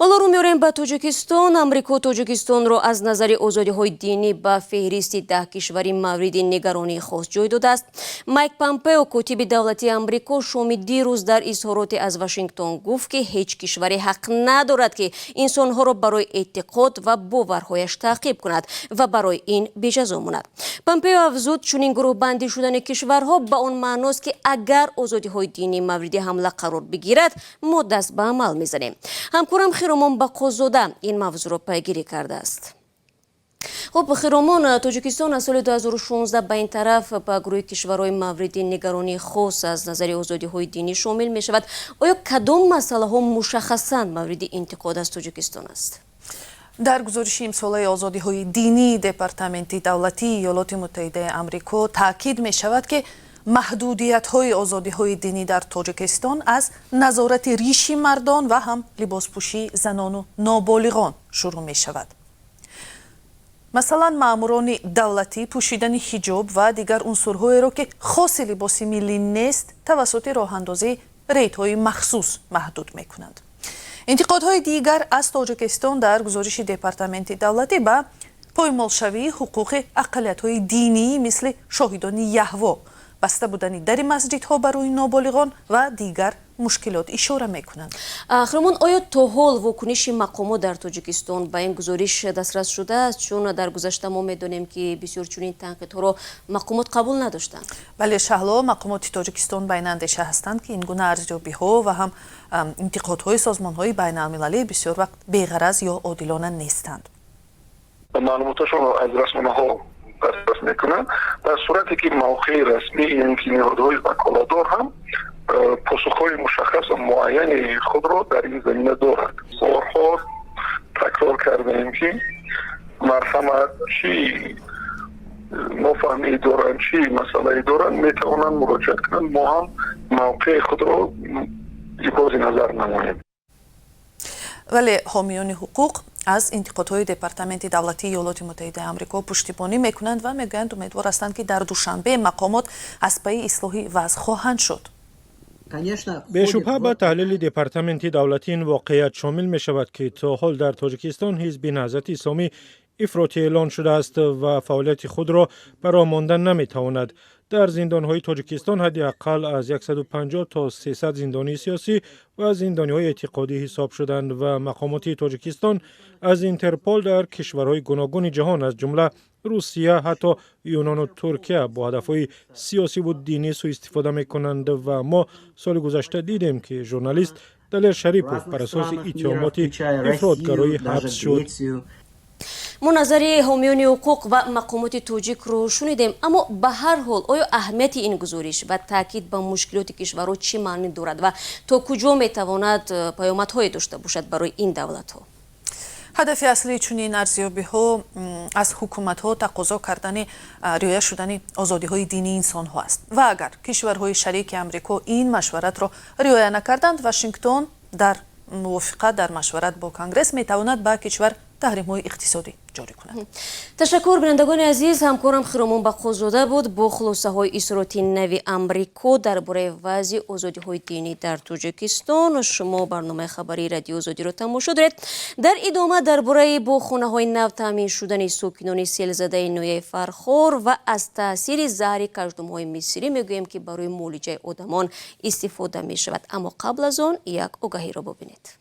ҳоло рӯ меорем ба Тоҷикистон. Амрико Тоҷикистонро аз назари озодиҳои динӣ ба феҳристи 10 кишвари мавриди нигаронии хос ҷой додааст. Майк Помпео, котиби давлатии Амрико, шоми дирӯз дар изҳороте аз Вашингтон гуфт ки ҳеҷ кишваре ҳақ надорад ки инсонҳоро барои эътиқод ва боварҳояш таъқиб кунад ва барои ин беҷазо монад. Помпео афзуд, чунин гурӯҳбандӣ шудани кишварҳо ба он маъност ки агар озодиҳои динӣ мавриди ҳамла қарор бигирад, мо даст ба амал мезанем. ҳамкорам Хиромон Бақозода ин мавзӯъро пайгирӣ кардааст. خب خیرامان، توجیکستان از سال 2016 به این طرف به گروه کشورهای مورد نگرانی خاص از نظر آزادی‌های دینی شامل می شود. آیا کدام مسئله ها مشخصاً مورد انتقاد از توجیکستان است؟ در گزارش امساله آزادی‌های دینی دپارتمنت دولتی ایالات متحده آمریکا تاکید می شود که محدودیت‌های آزادی‌های دینی در تاجیکستان از نظارت ریشی مردان و هم لباسپوشی زنان و نابالغان شروع می شود. مثلا ماموران دولتی پوشیدن حجاب و دیگر عنصرهایی را که خاص لباس ملی نیست توسط راه‌اندازی ریت‌های مخصوص محدود می‌کنند. انتقادهای دیگر از تاجیکستان در گزارش دپارتمنت دولتی به پایمالشوی حقوق اقلیت‌های دینی مثل شاهدان یهوه، بسته بودن در مسجدها برای نابالغان و دیگر مشکلات اشاره میکنند. خیرامان، آیا تا حال واکنش مقامات در تاجیکستان به این گزارش دسترس شده است؟ چون در گذشته ما میدونیم که بسیار چنین تنقیدها را مقامات قبول نداشتند. بله شهلا، مقامات تاجیکستان بین اندیشه هستند که این گونه ارزیابی‌ها و هم انتقادهای سازمان‌های بین‌المللی بسیار وقت بی‌غرض یا عادلانه نیستند. معلوماتشون از رسانه‌ها دسترس میکنند در صورتی که موقع رسمی یعنی که نهادهای وکالتدار هم پاسخهای مشخص و معین خود را در این زمینه دارد. بارها تکرار کردیم که مرحمت چی نفهمی دارند چی مسئله دارند میتوانند مراجعه کنند. ما هم موقع خود را ابراز نظر نماییم. ولی حامیان حقوق از انتقادهای دپارتمنت دولتی ایالات متحده آمریکا پشتیبانی میکنند و میگویند امیدوار هستند که در دوشنبه مقامات از پی اصلاحی وضع خواهند شد. بشبهه با تحلیل دپارتمنت دولتی این واقعیت شامل می شود که تا حال در تاجیکستان حزب نهضت اسلامی افراطی اعلان شده است و فعالیت خود را برای ماندن نمی تواند. در زندان‌های تاجیکستان حداقل از 150 تا 300 زندانی سیاسی و زندانی‌های اعتقادی حساب شدند و مقامات تاجیکستان از اینترپول در کشورهای گوناگون جهان از جمله روسیه، حتی یونان و ترکیه با هدف‌های سیاسی و دینی سوء استفاده می‌کنند و ما سال گذشته دیدیم که ژورنالیست دلیر شریپوف بر اساس اتهامات افراطگرایی حبس شد. ما نظری حامیان حقوق و مقامات توجیک رو شنیدیم، اما به هر حال آیا اهمیت این گزارش و تاکید به مشکلات کشورها چه معنی دارد و تا کجا میتواند پیامدهای داشته باشد برای این دولت‌ها؟ هدف اصلی چنین ارزیابی‌ها از حکومت‌ها تقاضا کردن رعایت شدن آزادی‌های دینی انسان‌ها است و اگر کشورهای شریک آمریکا این مشورت را رعایت نکردند، واشنگتن در موافقت در مشورت با کنگره میتواند به کشور تحریم‌های اقتصادی جاری کند. تشکر بینندگان عزیز. همکارم خیرامان بقازاده بود با خلاصه‌های اظهارات نوی آمریکا درباره وضع آزادی‌های دینی در تاجیکستان. شما برنامه خبری رادیو آزادی را تماشا دارید. در ادامه درباره با خانه‌های نو تامین شدن ساکنان سیل‌زده نویه فرخار و از تاثیر زهر کژدم‌های مصری میگوییم که برای معالجه آدمان استفاده می‌شود. اما قبل از آن یک آگهی را ببینید.